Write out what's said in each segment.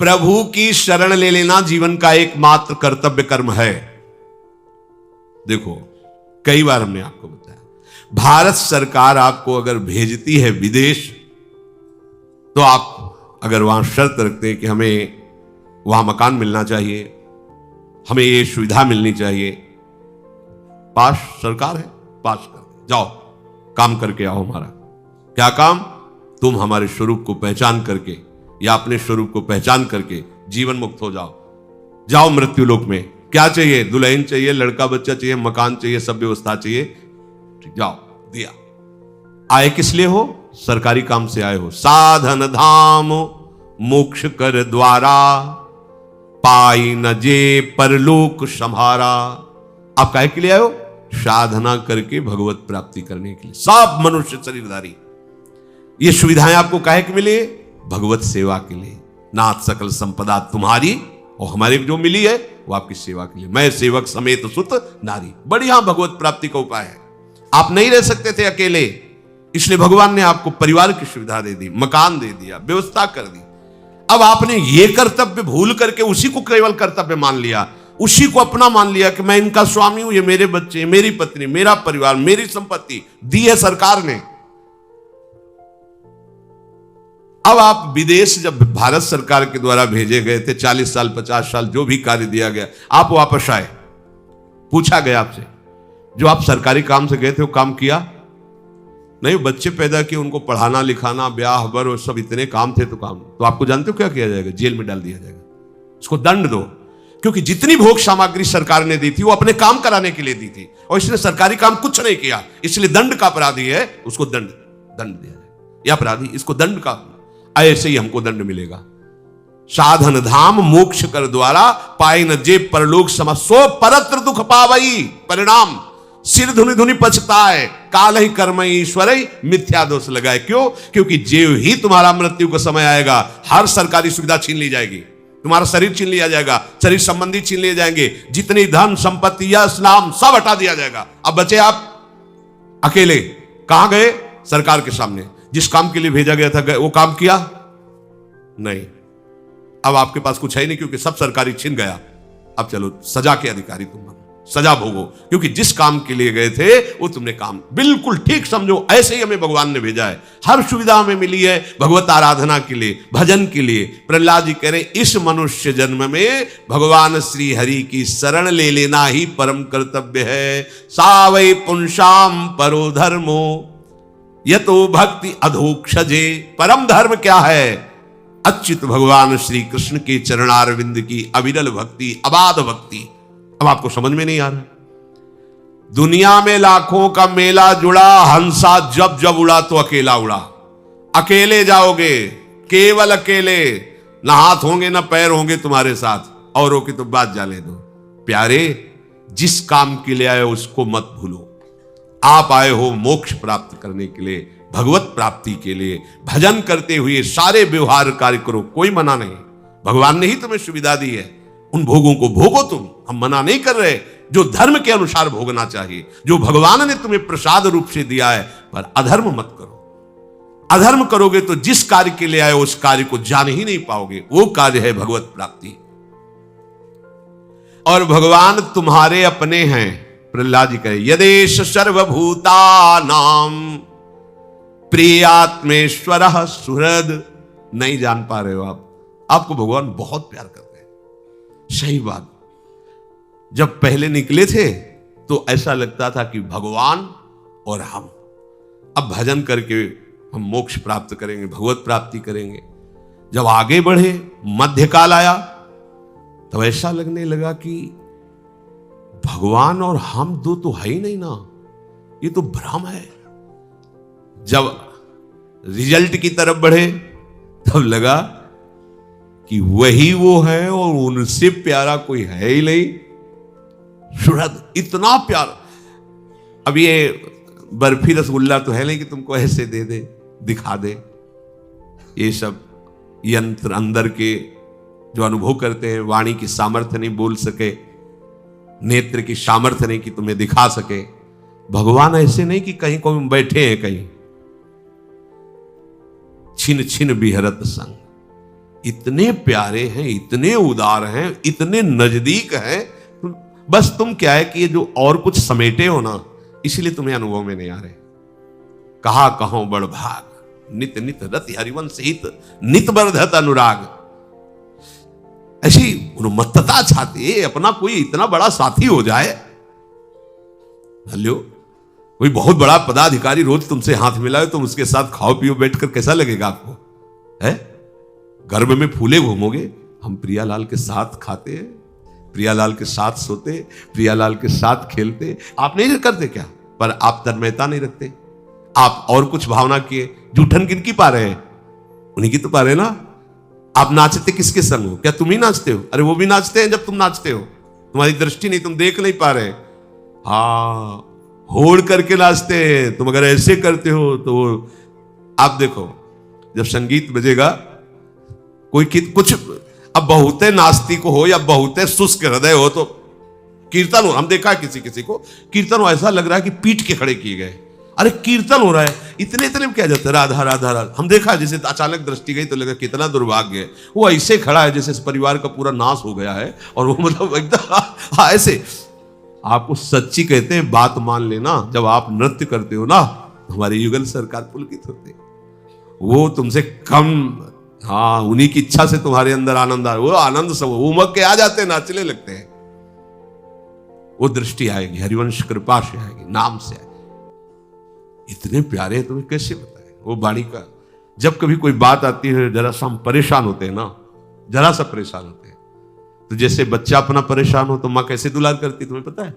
प्रभु की शरण ले लेना जीवन का एकमात्र कर्तव्य कर्म है। देखो, कई बार हमने आपको बताया, भारत सरकार आपको अगर भेजती है विदेश, तो आप अगर वहां शर्त रखते हैं कि हमें वहां मकान मिलना चाहिए, हमें ये सुविधा मिलनी चाहिए, पास सरकार है, पास कर जाओ, काम करके आओ। हमारा क्या काम? तुम हमारे स्वरूप को पहचान करके या अपने स्वरूप को पहचान करके जीवन मुक्त हो जाओ। जाओ मृत्यु लोक में। क्या चाहिए? दुल्हन चाहिए, लड़का बच्चा चाहिए, मकान चाहिए, सब व्यवस्था चाहिए, जाओ, दिया। आए किस लिए हो? सरकारी काम से आए हो। साधन धाम मोक्ष कर द्वारा, पाई न जे परलोक संहारा। आप काहे के लिए आए हो? साधना करके भगवत प्राप्ति करने के लिए। सब मनुष्य शरीरधारी ये सुविधाएं आपको काहे के मिली? भगवत सेवा के लिए। नाथ सकल संपदा तुम्हारी, और हमारे जो मिली है वो आपकी सेवा के लिए। मैं सेवक समेत सुत नारी। बढ़िया भगवत प्राप्ति का उपाय है। आप नहीं रह सकते थे अकेले, इसलिए भगवान ने आपको परिवार की सुविधा दे दी, मकान दे दिया, व्यवस्था कर दी। अब आपने ये कर्तव्य भूल करके उसी को केवल कर्तव्य मान लिया, उसी को अपना मान लिया कि मैं इनका स्वामी हूं, ये मेरे बच्चे, मेरी पत्नी, मेरा परिवार, मेरी संपत्ति दी है सरकार ने। अब आप विदेश जब भारत सरकार के द्वारा भेजे गए थे, 40 साल 50 साल जो भी कार्य दिया गया, आप वापस आए, पूछा गया आपसे, जो आप सरकारी काम से गए थे वो काम किया? नहीं, बच्चे पैदा किए, उनको पढ़ाना लिखाना, ब्याह बर और सब इतने काम थे, तो आपको जानते हो क्या किया जाएगा? जेल में डाल दिया जाएगा, उसको दंड दो। क्योंकि जितनी भोग सामग्री सरकार ने दी थी वो अपने काम कराने के लिए दी थी, और इसने सरकारी काम कुछ नहीं किया, इसलिए दंड का अपराधी है, उसको दंड दिया जाए। यह अपराधी, इसको दंड का, ऐसे ही हमको दंड मिलेगा। साधन धाम मोक्ष कर द्वारा, पाई न जे परलोक सम, सो परत्र दुख पावई। परिणाम सिर धुनि धुनि पछताए, काल ही कर्म ईश्वर मिथ्या दोष लगाए। क्यों? क्योंकि जो ही तुम्हारा मृत्यु का समय आएगा, हर सरकारी सुविधा छीन ली जाएगी, तुम्हारा शरीर छीन लिया जाएगा, शरीर संबंधी छीन लिए जाएंगे, जितनी धन संपत्ति यश नाम सब हटा दिया जाएगा। अब बचे आप अकेले। कहां गए? सरकार के सामने। जिस काम के लिए भेजा गया था वो काम किया नहीं। अब आपके पास कुछ है नहीं, क्योंकि सब सरकारी छीन गया। अब चलो सजा के अधिकारी तुम बनो, सजा भोगो, क्योंकि जिस काम के लिए गए थे वो तुमने काम बिल्कुल ठीक समझो। ऐसे ही हमें भगवान ने भेजा है, हर सुविधा हमें मिली है भगवत आराधना के लिए, भजन के लिए। प्रहलाद जी कह रहे इस मनुष्य जन्म में भगवान श्री हरि की शरण ले लेना ही परम कर्तव्य है। सावै पुंसाम परो धर्मो यतो भक्ति अधोक्षजे। परम धर्म क्या है? अच्युत भगवान श्री कृष्ण के चरणारविंद की अविरल भक्ति, अबाध भक्ति। अब आपको समझ में नहीं आ रहा? दुनिया में लाखों का मेला जुड़ा, हंसा जब जब उड़ा तो अकेला उड़ा। अकेले जाओगे, केवल अकेले, ना हाथ होंगे ना पैर होंगे तुम्हारे साथ, औरों की तो बात जाने दो। प्यारे, जिस काम के लिए आए उसको मत भूलो। आप आए हो मोक्ष प्राप्त करने के लिए, भगवत प्राप्ति के लिए। भजन करते हुए सारे व्यवहार कार्य करो, कोई मना नहीं। भगवान ने ही तुम्हें सुविधा दी है, उन भोगों को भोगो तुम, हम मना नहीं कर रहे। जो धर्म के अनुसार भोगना चाहिए, जो भगवान ने तुम्हें प्रसाद रूप से दिया है, पर अधर्म मत करो। अधर्म करोगे तो जिस कार्य के लिए आए उस कार्य को जान ही नहीं पाओगे। वो कार्य है भगवत प्राप्ति। और भगवान तुम्हारे अपने हैं। प्रहलाद जी कहे यदेश सर्वभूतानाम प्रियात्मेश्वर सुहृद। नहीं जान पा रहे हो आप, आपको भगवान बहुत प्यार करते हैं। सही बात, जब पहले निकले थे तो ऐसा लगता था कि भगवान और हम, अब भजन करके हम मोक्ष प्राप्त करेंगे, भगवत प्राप्ति करेंगे। जब आगे बढ़े, मध्यकाल आया, तब ऐसा लगने लगा कि भगवान और हम दो तो है ही नहीं ना, ये तो भ्रम है। जब रिजल्ट की तरफ बढ़े तब लगा कि वही वो है और उनसे प्यारा कोई है ही नहीं। सुहृद, इतना प्यार। अब ये बर्फी रसगुल्ला तो है नहीं कि तुमको ऐसे दे दे, दिखा दे। ये सब यंत्र अंदर के जो अनुभव करते हैं, वाणी की सामर्थ्य नहीं बोल सके, नेत्र की सामर्थ्य नहीं कि तुम्हें दिखा सके। भगवान ऐसे नहीं कि कहीं कोई बैठे हैं, कहीं छिन छिन बिहरत संग, इतने प्यारे हैं, इतने उदार हैं, इतने नजदीक हैं, बस तुम क्या है कि ये जो और कुछ समेटे हो ना, इसलिए तुम्हें अनुभव में नहीं आ रहे। कहा कहो बड़ भाग, नित नित रति हरिवंश हित, नित बरधत अनुराग। ऐसी उन्मत्तता चाहती है अपना कोई इतना बड़ा साथी हो जाए। हेलो, कोई बहुत बड़ा पदाधिकारी रोज तुमसे हाथ मिलाए, तुम उसके साथ खाओ पियो बैठकर, कैसा लगेगा आपको? है गर्भ में फूले घूमोगे। हम प्रियालाल के साथ खाते हैं, प्रियालाल के साथ सोते, प्रियालाल के साथ खेलते। आप नहीं करते क्या? पर आप तन्मयता नहीं रखते। आप और कुछ भावना किए, जूठन किनकी पा रहे हैं? उन्हीं की तो पा रहे ना। आप नाचते किसके संग हो? क्या तुम ही नाचते हो? अरे वो भी नाचते हैं जब तुम नाचते हो, तुम्हारी दृष्टि नहीं, तुम देख नहीं पा रहे। हाँ, होड़ करके नाचते हैं। तुम अगर ऐसे करते हो तो आप देखो, जब संगीत बजेगा, कोई कुछ अब बहुते नास्तिक हो या बहुते शुष्क हृदय हो तो कीर्तन हो, हम देखा किसी किसी को कीर्तन हो, ऐसा लग रहा है कि पीठ के खड़े किए गए। अरे कीर्तन हो रहा है, इतने इतने में क्या जाता है, राधा राधा राधा। हम देखा जैसे अचानक दृष्टि गई तो लगा कितना दुर्भाग्य है, वो ऐसे खड़ा है जैसे इस परिवार का पूरा नाश हो गया है। और वो मतलब एकदम ऐसे। आपको सच्ची कहते हैं, बात मान लेना, जब आप नृत्य करते हो ना, हमारे युगल सरकार पुलकित होते, वो तुमसे कम। हाँ, उन्हीं की इच्छा से तुम्हारे अंदर आनंद आ, वो आनंद सब उमग के आ जाते हैं, नाचने लगते हैं। वो दृष्टि आएगी, हरिवंश कृपा से आएगी, नाम से आएगी। इतने प्यारे हैं, तुम्हें कैसे बताएं वो वाणी का। जब कभी कोई बात आती है, जरा सा हम परेशान होते हैं ना, जरा सा परेशान होते हैं, तो जैसे बच्चा अपना परेशान हो तो मां कैसे दुलार करती, तुम्हें पता है?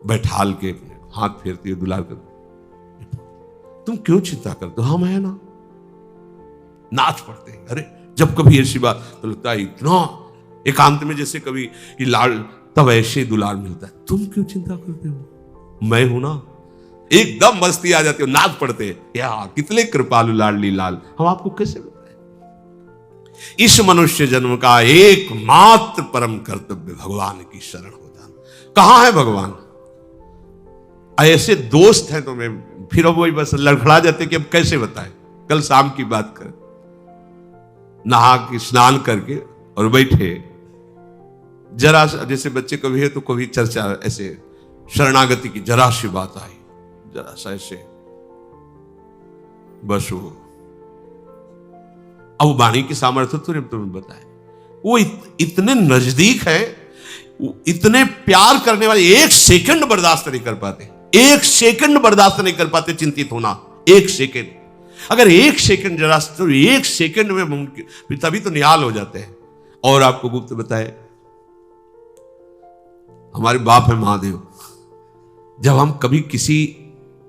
बैठाल के हाथ फेरती है, दुलार करती। तुम क्यों चिंता करते हो? हम है ना, नाच पड़ते हैं। अरे जब कभी ऐसी बात तो लगता है इतना एकांत में जैसे कभी कि लाल, तब ऐसे दुलार मिलता है। तुम क्यों चिंता करते हो? मैं हूं ना। एकदम मस्ती आ जाती हो, नाच पड़ते हैं। या कितने कृपालु लाडली लाल। हम आपको कैसे बताएं? इस मनुष्य जन्म का एकमात्र परम कर्तव्य भगवान की शरण हो जाना। कहां है भगवान? ऐसे दोस्त हैं तुम्हें, फिर वही बस लड़खड़ा जाते कि अब कैसे बताएं। कल शाम की बात कर, नहा के स्नान करके और बैठे, जरा जैसे बच्चे कभी है तो कभी चर्चा ऐसे शरणागति की जरा सी बात आई, जरा सा ऐसे बस वो। अब वाणी की सामर्थ्य तो तुम्हें बताए, वो इतने नजदीक है, इतने प्यार करने वाले, एक सेकंड बर्दाश्त नहीं कर पाते, एक सेकंड बर्दाश्त नहीं कर पाते चिंतित होना। एक सेकंड, अगर एक सेकंड जरा तो एक सेकंड में मुमकिन, तभी तो निहाल हो जाते हैं। और आपको गुप्त बताए, हमारे बाप है महादेव। जब हम कभी किसी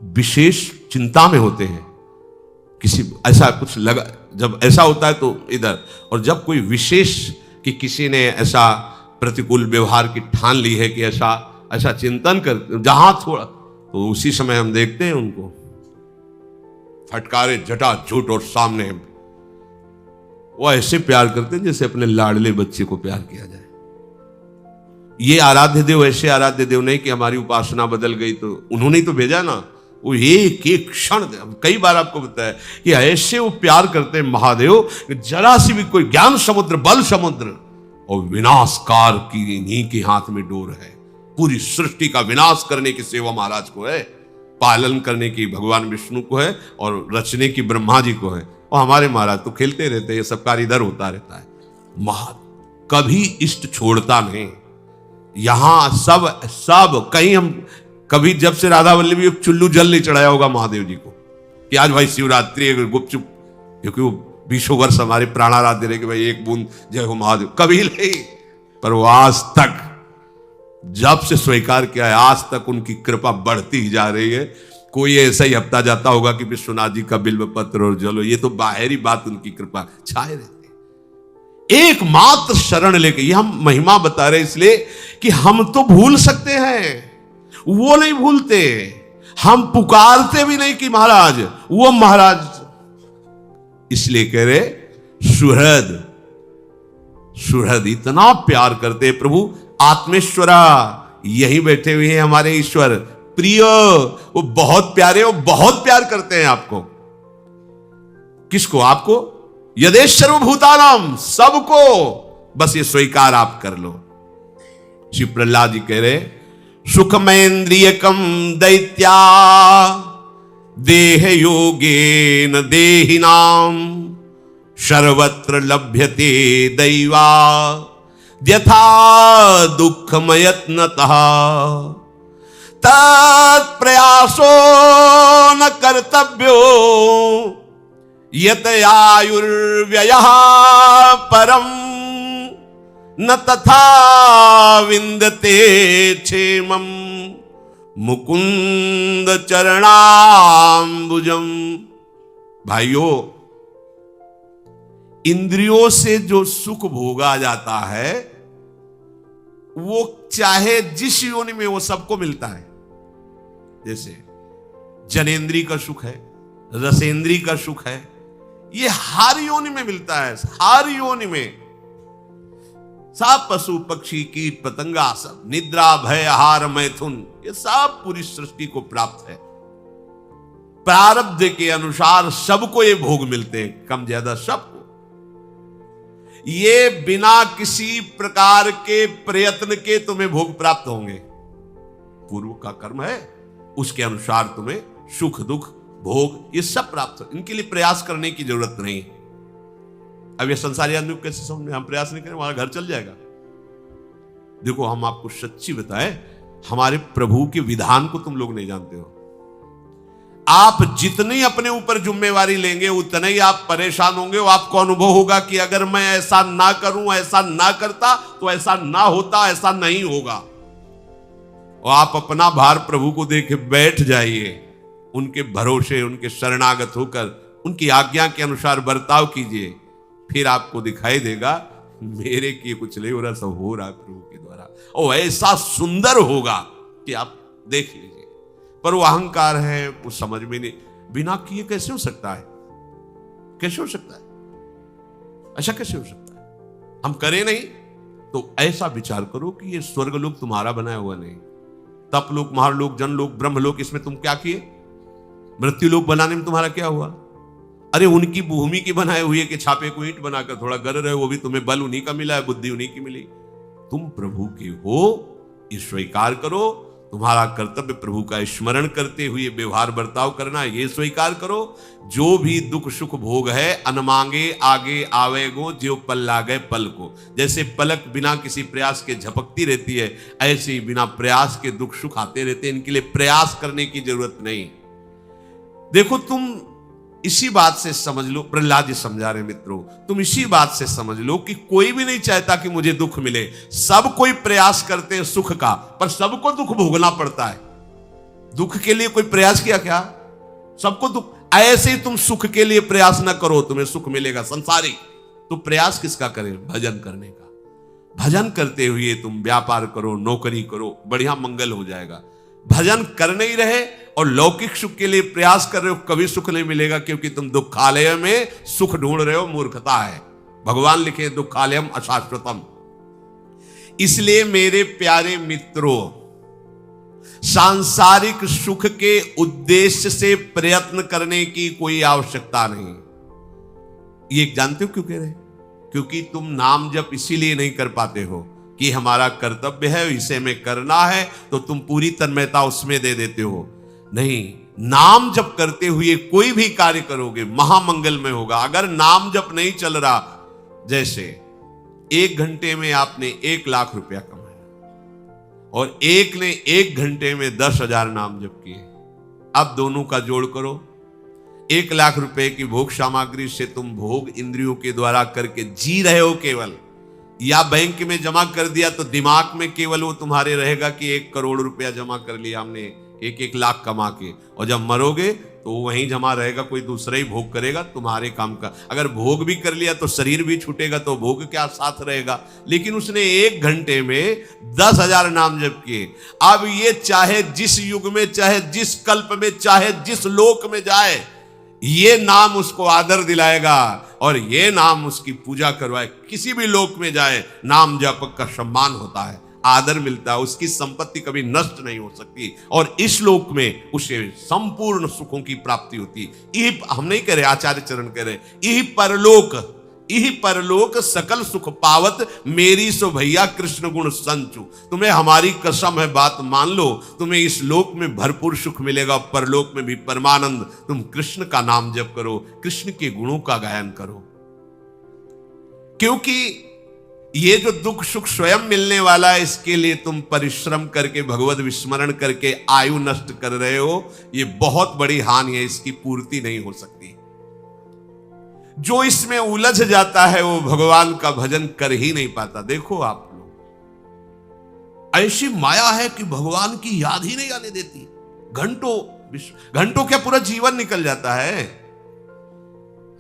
विशेष चिंता में होते हैं, किसी ऐसा कुछ लगा, जब ऐसा होता है तो इधर, और जब कोई विशेष कि किसी ने ऐसा प्रतिकूल व्यवहार की ठान ली है कि ऐसा ऐसा चिंतन कर, जहां थोड़ा, तो उसी समय हम देखते हैं उनको फटकारे जटा झूठ और सामने वो ऐसे प्यार करते हैं जैसे अपने लाडले बच्चे को प्यार किया जाए। ये आराध्य देव ऐसे आराध्य देव नहीं कि हमारी उपासना बदल गई तो उन्होंने ही तो भेजा ना। वो एक एक क्षण, कई बार आपको बताया कि ऐसे वो प्यार करते हैं महादेव, जरा सी भी कोई ज्ञान समुद्र, बल समुद्र और विनाशकार की इन्हीं के हाथ में डोर है। पूरी सृष्टि का विनाश करने की सेवा महाराज को है, पालन करने की भगवान विष्णु को है, और रचने की ब्रह्मा जी को है। और हमारे महाराज तो खेलते रहते हैं, सब कार्य इधर होता रहता है। कभी इष्ट छोड़ता नहीं। यहां सब कहीं हम कभी, जब से राधा वल्लभी चुल्लू जल नहीं चढ़ाया होगा महादेव जी को कि आज भाई शिवरात्रि गुपचुप, क्योंकि वो 20 वर्ष हमारे प्राणाराध्य रहे कि भाई एक बूंद जय हो महादेव, कभी नहीं। पर वो आज तक जब से स्वीकार किया है, आज तक उनकी कृपा बढ़ती ही जा रही है। कोई ऐसा ही हफ्ता जाता होगा कि विश्वनाथ जी का बिल्व पत्र और जलो, ये तो बाहरी बात, उनकी कृपा छाए रहती है। एकमात्र शरण लेके, ये हम महिमा बता रहे इसलिए कि हम तो भूल सकते हैं, वो नहीं भूलते। हम पुकारते भी नहीं कि महाराज, वो महाराज, इसलिए कह रहे सुहृद, सुहृद इतना प्यार करते प्रभु। आत्मेश्वरा, यही बैठे हुए हैं हमारे ईश्वर प्रिय, वो बहुत प्यारे, वो बहुत प्यार करते हैं आपको। किसको? आपको। यदेश सर्वभूतानाम, सबको बस ये स्वीकार आप कर लो। श्री प्रहलाद जी कह रहे सुखमेन्द्रियकम दैत्या देह योगेन देहिनाम सर्वत्र लभ्यते दैवा यथा दुःखमयत्नतः तत्प्रयासो न कर्तव्यो यत आयुर्व्ययः परम न तथा विन्दते क्षेमं मुकुंद चरणाम्बुजम। भाइयों, इंद्रियों से जो सुख भोगा जाता है वो चाहे जिस योनि में वो सबको मिलता है। जैसे जनेन्द्री का सुख है, रसेंद्री का सुख है, ये हर योनि में मिलता है। हर योनि में सब पशु पक्षी कीट पतंगा, सब निद्रा भय आहार मैथुन, ये सब पूरी सृष्टि को प्राप्त है। प्रारब्ध के अनुसार सबको ये भोग मिलते हैं, कम ज्यादा सबको। ये बिना किसी प्रकार के प्रयत्न के तुम्हें भोग प्राप्त होंगे। पूर्व का कर्म है, उसके अनुसार तुम्हें सुख दुख भोग ये सब प्राप्त हो। इनके लिए प्रयास करने की जरूरत नहीं। अब ये संसारी आदमी को कैसे समझ में, हम प्रयास नहीं करें हमारा घर चल जाएगा। देखो, हम आपको सच्ची बताएं, हमारे प्रभु के विधान को तुम लोग नहीं जानते हो। आप जितनी अपने ऊपर जिम्मेवारी लेंगे उतने ही आप परेशान होंगे। वो आपको अनुभव होगा कि अगर मैं ऐसा ना करूं, ऐसा ना करता तो ऐसा ना होता, ऐसा नहीं होगा। और आप अपना भार प्रभु को देके बैठ जाइए, उनके भरोसे, उनके शरणागत होकर उनकी आज्ञा के अनुसार बर्ताव कीजिए, फिर आपको दिखाई देगा मेरे किए कुछ नहीं हो रहा, सब हो रहा है प्रभु के द्वारा। और ऐसा सुंदर होगा कि आप देख लीजिए। पर वो अहंकार है, वो समझ में नहीं, बिना किए कैसे हो सकता है? कैसे हो सकता है? ऐसा कैसे हो सकता है? हम करें नहीं तो ऐसा विचार करो कि ये स्वर्गलोक तुम्हारा बनाया हुआ नहीं, तपलोक, महालोक, जनलोक, ब्रह्मलोक, इसमें तुम क्या किए? मृत्युलोक बनाने में तुम्हारा क्या हुआ? अरे उनकी भूमि की बनाए हुई के छापे को ईंट बनाकर थोड़ा गर रहे हो, वो भी तुम्हें बल उन्हीं का मिला है, बुद्धि उन्हीं की मिली। तुम प्रभु के हो, ये स्वीकार करो। तुम्हारा कर्तव्य प्रभु का स्मरण करते हुए व्यवहार बर्ताव करना, ये स्वीकार करो। जो भी दुख सुख भोग है, अनमांगे आगे आवेगो, जो पल लागे पल को। जैसे पलक बिना किसी प्रयास के झपकती रहती है, ऐसे ही बिना प्रयास के दुख सुख आते रहते हैं। इनके लिए प्रयास करने की जरूरत नहीं। देखो, तुम इसी बात से समझ लो, प्रहलाद जी समझा रहे मित्रों, तुम इसी बात से समझ लो कि कोई भी नहीं चाहता कि मुझे दुख मिले। सब कोई प्रयास करते हैं सुख का, पर सबको दुख भोगना पड़ता है। दुख के लिए कोई प्रयास किया क्या? सबको दुख। ऐसे ही तुम सुख के लिए प्रयास ना करो, तुम्हें सुख मिलेगा संसारिक। तो प्रयास किसका करें? भजन करने का। भजन करते हुए तुम व्यापार करो, नौकरी करो, बढ़िया मंगल हो जाएगा। भजन कर नहीं रहे और लौकिक सुख के लिए प्रयास कर रहे हो, कभी सुख नहीं मिलेगा, क्योंकि तुम दुखालय में सुख ढूंढ रहे हो। मूर्खता है। भगवान लिखे दुखालयम अशाश्वतम। इसलिए मेरे प्यारे मित्रों, सांसारिक सुख के उद्देश्य से प्रयत्न करने की कोई आवश्यकता नहीं। ये जानते हो क्यों कह रहे? क्योंकि तुम नाम जप इसीलिए नहीं कर पाते हो कि हमारा कर्तव्य है, इसे में करना है, तो तुम पूरी तन्मयता उसमें दे देते हो। नहीं, नाम जप करते हुए कोई भी कार्य करोगे महामंगल में होगा। अगर नाम जप नहीं चल रहा, जैसे 1 घंटे में आपने 1 लाख रुपया कमाया और एक ने 1 घंटे में 10,000 नाम जप किए, अब दोनों का जोड़ करो। 1 लाख रुपए की भोग सामग्री से तुम भोग इंद्रियों के द्वारा करके जी रहे हो केवल, या बैंक में जमा कर दिया तो दिमाग में केवल वो तुम्हारे रहेगा कि 1 करोड़ रुपया जमा कर लिया हमने 1-1 लाख कमा के, और जब मरोगे तो वहीं जमा रहेगा, कोई दूसरा ही भोग करेगा तुम्हारे काम का। अगर भोग भी कर लिया तो शरीर भी छूटेगा, तो भोग क्या साथ रहेगा। लेकिन उसने 1 घंटे में 10,000 नाम जप किए। अब ये चाहे जिस युग में, चाहे जिस कल्प में, चाहे जिस लोक में जाए, ये नाम उसको आदर दिलाएगा और ये नाम उसकी पूजा करवाए। किसी भी लोक में जाए, नाम जप का सम्मान होता है। आदर मिलता है, उसकी संपत्ति कभी नष्ट नहीं हो सकती और इस लोक में उसे संपूर्ण सुखों की प्राप्ति होती है। यही हम नहीं कह रहे, आचार्य चरण कह रहे, यही परलोक सकल सुख पावत, मेरी सो भैया कृष्ण गुण संचु। तुम्हें हमारी कसम है, बात मान लो, तुम्हें इस लोक में भरपूर सुख मिलेगा, परलोक में भी परमानंद। तुम कृष्ण का नाम जप करो, कृष्ण के गुणों का गायन करो, क्योंकि ये जो दुख सुख स्वयं मिलने वाला है, इसके लिए तुम परिश्रम करके भगवत विस्मरण करके आयु नष्ट कर रहे हो। ये बहुत बड़ी हानि है, इसकी पूर्ति नहीं हो सकती। जो इसमें उलझ जाता है वो भगवान का भजन कर ही नहीं पाता। देखो आप लोग, ऐसी माया है कि भगवान की याद ही नहीं आने देती। घंटों क्या पूरा जीवन निकल जाता है।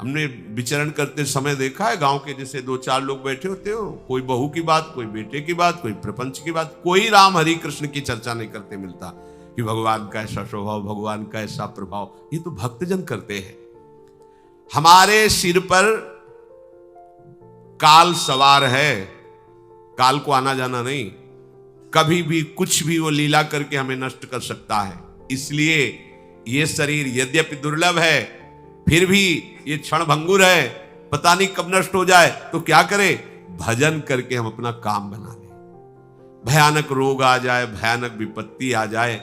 हमने विचरण करते समय देखा है, गांव के जैसे 2-4 लोग बैठे होते हो, कोई बहू की बात, कोई बेटे की बात, कोई प्रपंच की बात, कोई राम हरि कृष्ण की चर्चा नहीं करते मिलता कि भगवान का ऐसा स्वभाव, भगवान का ऐसा प्रभाव। ये तो भक्तजन करते हैं। हमारे सिर पर काल सवार है, काल को आना जाना नहीं, कभी भी कुछ भी वो लीला करके हमें नष्ट कर सकता है। इसलिए ये शरीर यद्यपि दुर्लभ है, फिर भी ये क्षण भंगुर है, पता नहीं कब नष्ट हो जाए। तो क्या करें? भजन करके हम अपना काम बना लें। भयानक रोग आ जाए, भयानक विपत्ति आ जाए,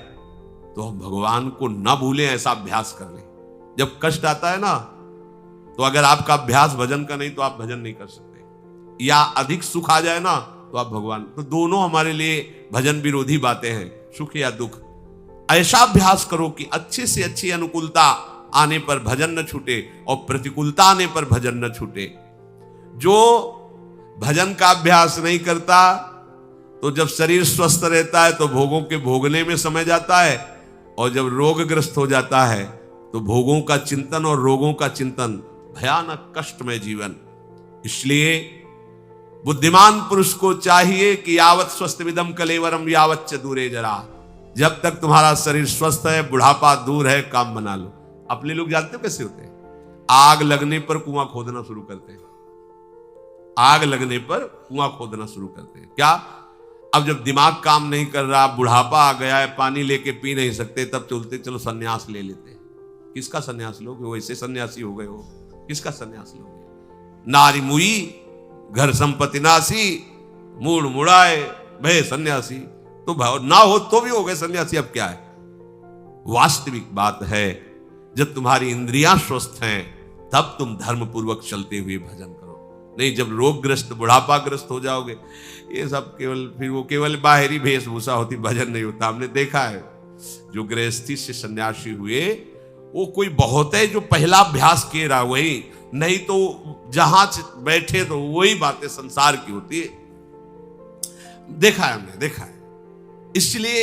तो हम भगवान को न भूलें, ऐसा अभ्यास कर लें। जब कष्ट आता है ना, तो अगर आपका अभ्यास भजन का नहीं तो आप भजन नहीं कर सकते, या अधिक सुख आ जाए ना तो आप भगवान, तो दोनों हमारे लिए भजन विरोधी बातें हैं, सुख या दुख। ऐसा अभ्यास करो कि अच्छे से अच्छी अनुकूलता आने पर भजन न छूटे और प्रतिकूलता आने पर भजन न छूटे। जो भजन का अभ्यास नहीं करता, तो जब शरीर स्वस्थ रहता है तो भोगों के भोगने में समय जाता है, और जब रोगग्रस्त हो जाता है तो भोगों का चिंतन और रोगों का चिंतन, भयानक कष्टमय जीवन। इसलिए बुद्धिमान पुरुष को चाहिए कि यावत स्वस्थ विदम कलेवरम यावत च दूरे जरा। जब तक तुम्हारा शरीर स्वस्थ है, बुढ़ापा दूर है, काम बना लो। अपने लोग जानते हो कैसे होते हैं? आग लगने पर कुआं खोदना शुरू करते हैं। आग लगने पर कुआं खोदना शुरू करते हैं। क्या? अब जब दिमाग काम नहीं कर रहा, बुढ़ापा आ गया है, पानी लेके पी नहीं सकते, तब चलते चलो सन्यास ले लेते हैं। किसका सन्यास लोगे? वैसे सन्यासी हो गए हो, किसका सन्यास लोगे? नारी मुई घर संपत्ति नासी, मूड मुड़ाए भय सन्यासी। तो भाव ना हो तो भी हो गए सन्यासी, अब क्या है? वास्तविक बात है, जब तुम्हारी इंद्रियां स्वस्थ हैं तब तुम धर्म पूर्वक चलते हुए भजन करो। नहीं, जब रोगग्रस्त बुढ़ापाग्रस्त हो जाओगे, ये सब फिर वो केवल बाहरी वेशभूषा होती, भजन नहीं होता। हमने देखा है जो गृहस्थी से सन्यासी हुए, वो कोई बहुत है जो पहला अभ्यास किए रहा वही, नहीं तो जहां बैठे तो वही बातें संसार की होती है। देखा है, हमने देखा है। इसलिए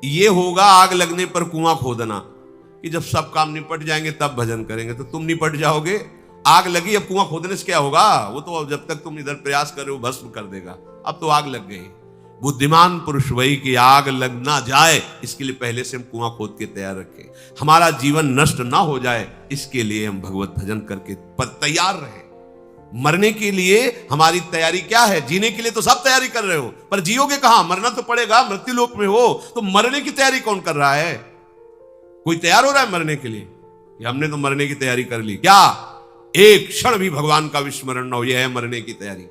ये होगा आग लगने पर कुआं खोदना, कि जब सब काम निपट जाएंगे तब भजन करेंगे। तो तुम निपट जाओगे, आग लगी, अब कुआं खोदने से क्या होगा? वो तो जब तक तुम इधर प्रयास कर रहे हो भस्म कर देगा। अब तो आग लग गई। बुद्धिमान पुरुष वही कि आग लग ना जाए, इसके लिए पहले से हम कुआं खोद के तैयार रखें। हमारा जीवन नष्ट ना हो जाए, इसके लिए हम भगवत भजन करके तैयार रहे। मरने के लिए हमारी तैयारी क्या है? जीने के लिए तो सब तैयारी कर रहे हो, पर जियोगे कहां? मरना तो पड़ेगा, मृत्यु लोक में हो। तो मरने की तैयारी कौन कर रहा है? कोई तैयार हो रहा है मरने के लिए? कि हमने तो मरने की तैयारी कर ली। क्या एक क्षण भी भगवान का विस्मरण न हो, यह है मरने की तैयारी।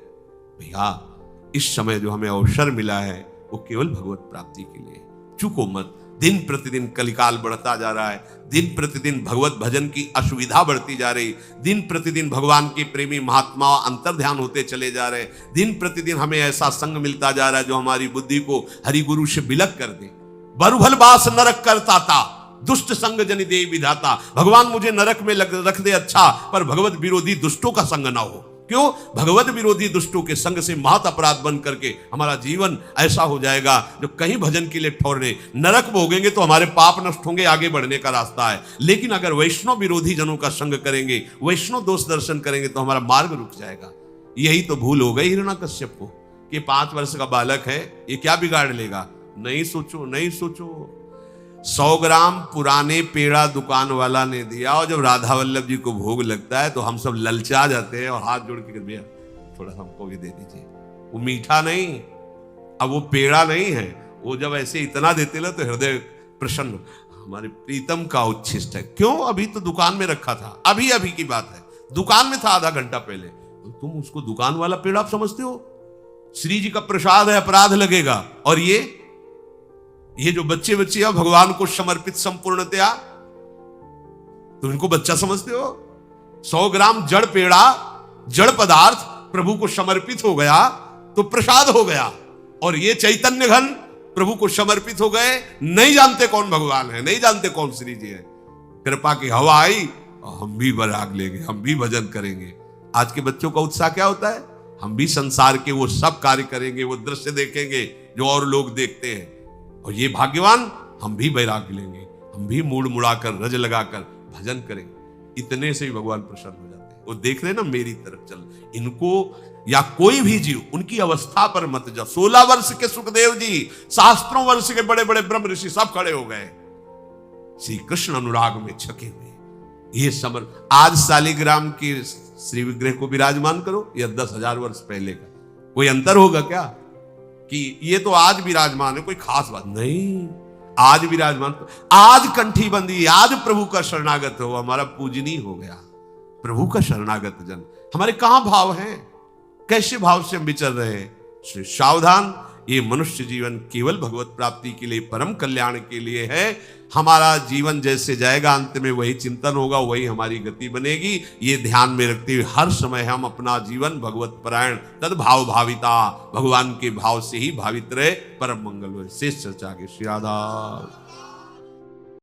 भैया, इस समय जो हमें अवसर मिला है वो केवल भगवत प्राप्ति के लिए। चूको मत। दिन प्रतिदिन कलिकाल बढ़ता जा रहा है, दिन प्रतिदिन भगवत भजन की असुविधा बढ़ती जा रही, दिन प्रतिदिन भगवान के प्रेमी महात्मा अंतर ध्यान होते चले जा रहे, दिन प्रतिदिन हमें ऐसा संग मिलता जा रहा है जो हमारी बुद्धि को हरि गुरु से बिलक कर दे। बरुभल बास नरक करता था, दुष्ट संग जनि दे विधाता। भगवान मुझे नरक में रख दे अच्छा, पर भगवत विरोधी दुष्टों का संग ना हो। क्यों? भगवत विरोधी दुष्टों के संग से महत अपराध बन करके हमारा जीवन ऐसा हो जाएगा जो कहीं भजन के लिए ठौरने, नरक भोगेंगे तो हमारे पाप नष्ट होंगे, आगे बढ़ने का रास्ता है। लेकिन अगर वैष्णव विरोधी जनों का संग करेंगे, वैष्णव दोष दर्शन करेंगे, तो हमारा मार्ग रुक जाएगा। यही तो भूल हो गई हिरण्यकश्यप को कि 5 वर्ष का बालक है, ये क्या बिगाड़ लेगा। नहीं सोचो, नहीं सोचो। 100 ग्राम पुराने पेड़ा दुकान वाला ने दिया, और जब राधा वल्लभ जी को भोग लगता है तो हम सब ललचा जाते हैं और हाथ जोड़ के भैया थोड़ा हमको भी दे दीजिए। वो मीठा नहीं, अब वो पेड़ा नहीं है, वो जब ऐसे इतना देते ना तो हृदय प्रसन्न, हमारे प्रीतम का उच्छिष्ट है। क्यों? अभी तो दुकान में रखा था, अभी अभी की बात है, दुकान में था आधा घंटा पहले। तो तुम उसको दुकान वाला पेड़ा आप समझते हो? श्री जी का प्रसाद है, अपराध लगेगा। और ये जो बच्चे बच्चियां भगवान को समर्पित संपूर्णतया, तुम इनको बच्चा समझते हो? 100 ग्राम जड़ पेड़ा, जड़ पदार्थ प्रभु को समर्पित हो गया तो प्रसाद हो गया। और ये चैतन्य घन प्रभु को समर्पित हो गए, नहीं जानते कौन भगवान है, नहीं जानते कौन श्री जी है। कृपा की हवा आई, हम भी बराग लेंगे, हम भी भजन करेंगे। आज के बच्चों का उत्साह क्या होता है? हम भी संसार के वो सब कार्य करेंगे, वो दृश्य देखेंगे जो और लोग देखते हैं। और ये भाग्यवान, हम भी वैराग्य लेंगे, हम भी मूड मुड़ाकर रज लगाकर भजन करेंगे। इतने से ही भगवान प्रसन्न हो जाते हैं। वो देख रहे ना मेरी तरफ चल, इनको या कोई भी जीव उनकी अवस्था पर मत जा। 16 वर्ष के सुखदेव जी, शास्त्रों वर्ष के बड़े बड़े ब्रह्म ऋषि सब खड़े हो गए, श्री कृष्ण अनुराग में छके हुए। ये समर आज शालिग्राम की श्री विग्रह को विराजमान करो या 10,000 वर्ष पहले का, कोई अंतर होगा क्या? कि ये तो आज विराजमान है, कोई खास बात नहीं। आज विराजमान, आज कंठी बंदी, आज प्रभु का शरणागत हो, हमारा पूजनीय हो गया। प्रभु का शरणागत जन, हमारे कहां भाव हैं? कैसे भाव से हम विचर रहे हैं? सावधान, ये मनुष्य जीवन केवल भगवत प्राप्ति के लिए, परम कल्याण के लिए है। हमारा जीवन जैसे जाएगा अंत में वही चिंतन होगा, वही हमारी गति बनेगी। ये ध्यान में रखते हुए हर समय हम अपना जीवन भगवत परायण, तद भाव भाविता, भगवान के भाव से ही भावित रहे, परम मंगल हो। शेष चर्चा के श्री राधा।